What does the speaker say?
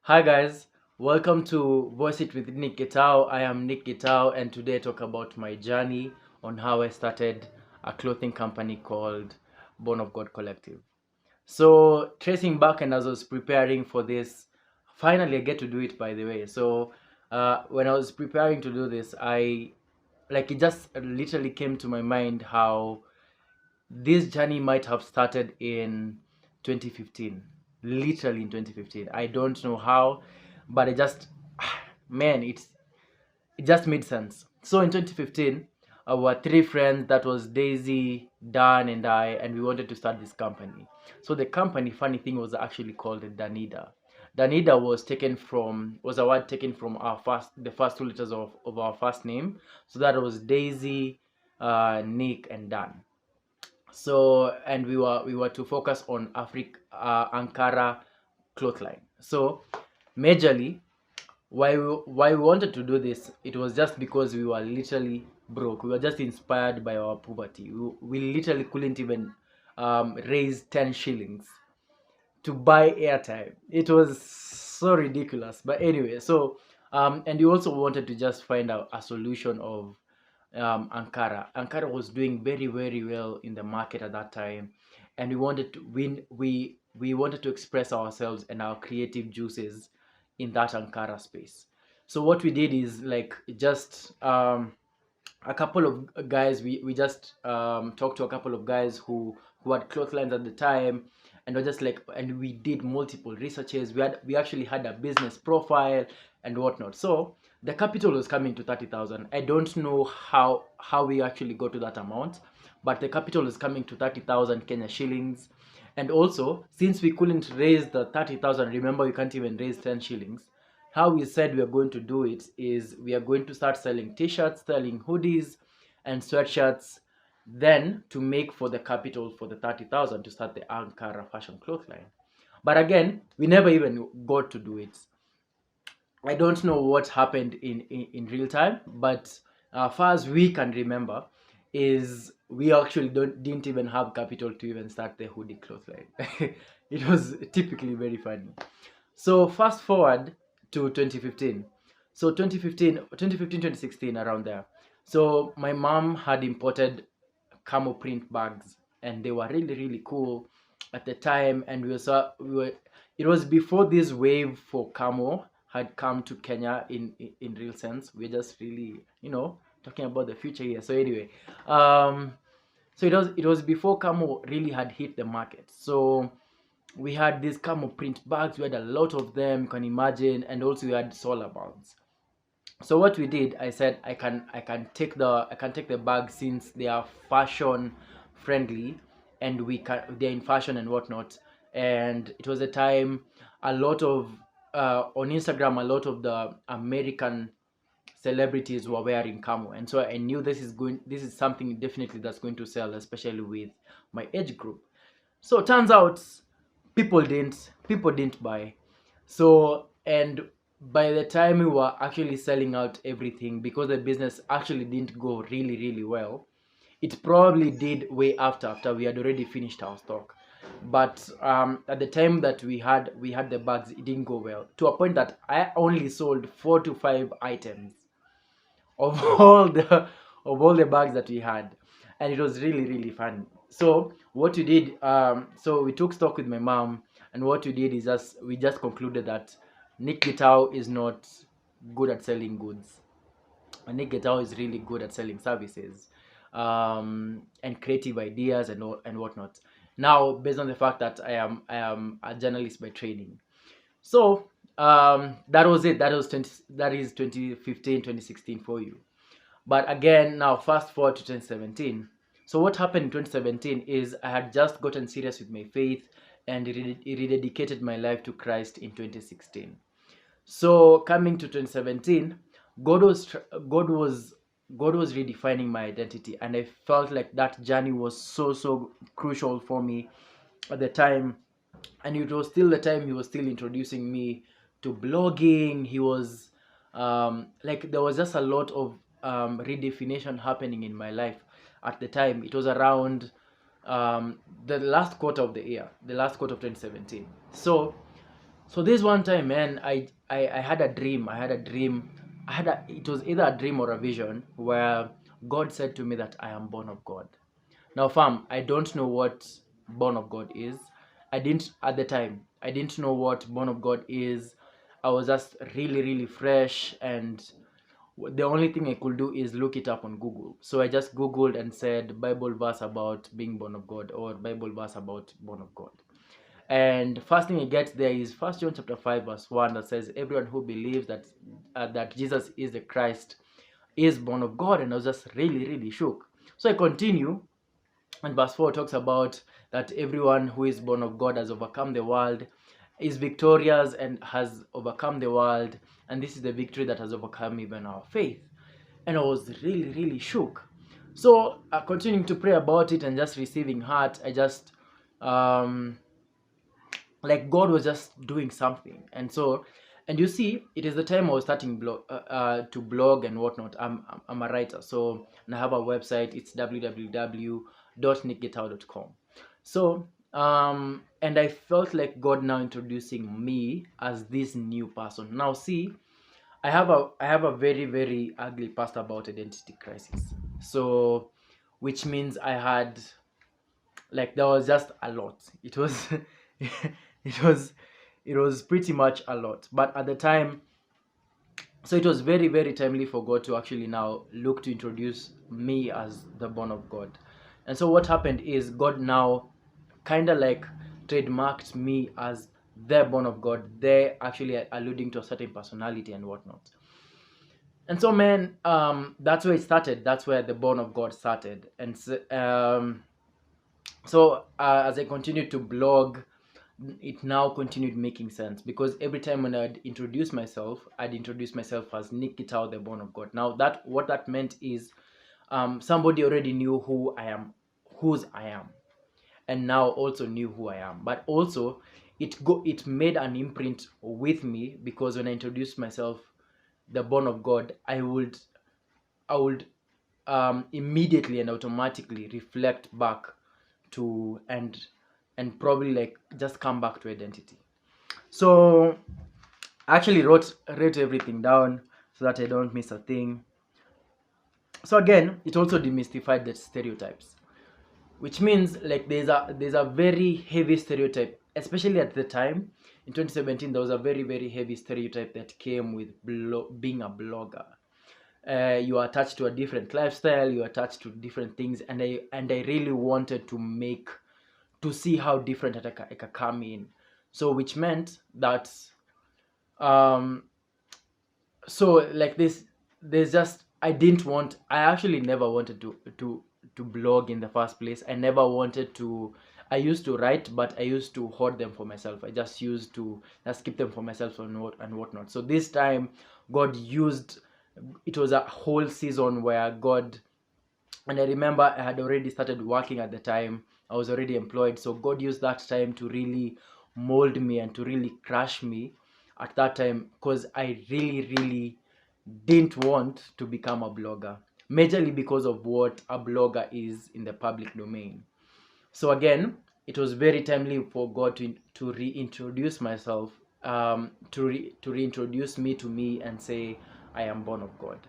Hi guys, welcome to Voice It with Nick GITAU. I am Nick GITAU and today I talk about my journey on how I started a clothing company called Born of God Collective. So tracing back and as I was preparing for this, finally I get to do it by the way. When I was preparing to do this, it just literally came to my mind how this journey might have started in 2015, literally in 2015. I don't know how, but it just man, it just made sense. So in 2015, our three friends, that was Daisy, Dan, and I, and we wanted to start this company. So the company, funny thing, was actually called Danida. Danida was a word taken from the first two letters of our first name. So that was Daisy, Nick, and Dan. So and we were to focus on Ankara clothesline. So majorly why we wanted to do this, it was just because we were literally broke. We were just inspired by our poverty. We literally couldn't even raise 10 shillings to buy airtime. It was so ridiculous, but anyway. And we also wanted to just find out a solution of Ankara was doing very, very well in the market at that time, and we wanted to win. We wanted to express ourselves and our creative juices in that Ankara space. So what we did is like just a couple of guys. We just talked to a couple of guys who had clotheslines at the time, and we're just like, and we did multiple researches. We actually had a business profile and whatnot. So the capital was coming to 30,000. I don't know how we actually got to that amount, but the capital is coming to 30,000 Kenya shillings. And also, since we couldn't raise the 30,000, remember you can't even raise 10 shillings. How we said we are going to do it is we are going to start selling t-shirts, selling hoodies and sweatshirts, then to make for the capital for the 30,000 to start the Ankara fashion cloth line. But again, we never even got to do it. I don't know what happened in real time, but far as we can remember, is we actually didn't even have capital to even start the hoodie cloth line. It was typically very funny. So fast forward to 2015. So 2016 around there. So my mom had imported camo print bags and they were really really cool at the time, and we were it was before this wave for camo had come to Kenya in real sense. We're just really, talking about the future here. So anyway, so it was before camo really had hit the market. So we had these camo print bags. We had a lot of them, you can imagine, and also we had solar bulbs. So what we did, I said I can take the bag since they are fashion friendly, and they're in fashion and whatnot. And it was a time a lot of on Instagram, a lot of the American celebrities were wearing camo, and so I knew this is something definitely that's going to sell, especially with my age group. So turns out people didn't buy. So, and by the time we were actually selling out everything, because the business actually didn't go really really well, it probably did way after we had already finished our stock. But at the time that we had the bags, it didn't go well, to a point that I only sold 4 to 5 items of all the bags that we had, and it was really really fun. So what we did, so we took stock with my mom, and what we did is we just concluded that Nick Gitau is not good at selling goods, and Nick Gitau is really good at selling services, and creative ideas and whatnot. Now, based on the fact that I am a journalist by training. So that was it. That is 2015, 2016 for you. But again, now fast forward to 2017. So what happened in 2017 is I had just gotten serious with my faith and rededicated my life to Christ in 2016. So coming to 2017, God was God was God was redefining my identity, and I felt like that journey was so crucial for me at the time. And it was still the time he was still introducing me to blogging. He was like, there was just a lot of redefinition happening in my life at the time. It was around the last quarter of the year, the last quarter of 2017. So So this one time, man, I had a dream. I had a dream. It was either a dream or a vision where God said to me that I am born of God. Now, fam, I don't know what born of God is. I didn't at the time. I didn't know what born of God is. I was just really, really fresh, and the only thing I could do is look it up on Google. So I just Googled and said Bible verse about being born of God, or Bible verse about born of God. And first thing I get there is First John chapter 5 verse 1 that says, "Everyone who believes that Jesus is the Christ is born of God." And I was just really, really shook. So I continue, and verse 4 talks about that everyone who is born of God has overcome the world, is victorious, and has overcome the world. And this is the victory that has overcome even our faith. And I was really, really shook. So continuing to pray about it and just receiving heart, I just like God was just doing something. And so, and you see, it is the time I was starting to blog and whatnot. I'm a writer, so, and I have a website. It's www.nickgitau.com. So and I felt like God now introducing me as this new person. Now see, I have a very, very ugly past about identity crisis. So which means I had, like, there was just a lot. It was it was pretty much a lot. But at the time, so it was very, very timely for God to actually now look to introduce me as the born of God. And so what happened is God now kind of like trademarked me as the born of God. They're actually alluding to a certain personality and whatnot. And so, man, that's where it started. That's where the born of God started. And so as I continued to blog, it now continued making sense, because every time when I'd introduce myself, I'd introduce myself as Nick Gitau, the born of God. Now that what that meant is somebody already knew who I am, whose I am, and now also knew who I am. But also it made an imprint with me, because when I introduced myself, the born of God, I would immediately and automatically reflect back to and probably like just come back to identity. So I actually wrote everything down so that I don't miss a thing. So again, it also demystified the stereotypes, which means like there's a very heavy stereotype, especially at the time in 2017. There was a very, very heavy stereotype that came with being a blogger. You are attached to a different lifestyle, you are attached to different things, and I really wanted to see how different I can come in. So which meant that um so like this, there's just, I actually never wanted to blog in the first place. I never wanted to. I used to write, but I used to hoard them for myself. I just used to just keep them for myself and whatnot. So this time God used, it was a whole season where God, and I remember I had already started working at the time. I was already employed. So God used that time to really mold me and to really crush me at that time, because I really, really didn't want to become a blogger, majorly because of what a blogger is in the public domain. So again, it was very timely for God to reintroduce myself, to reintroduce me to me and say, I am born of God.